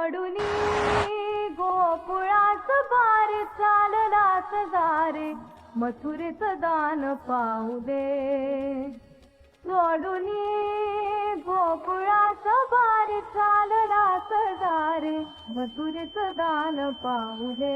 सोडूनी गोकुळाच बार चाललास दारे मथुरेचं दान पाहू दे. सोडूनी गोकुळाच बार चाललास दारे मथुरेचं दान पाहू दे.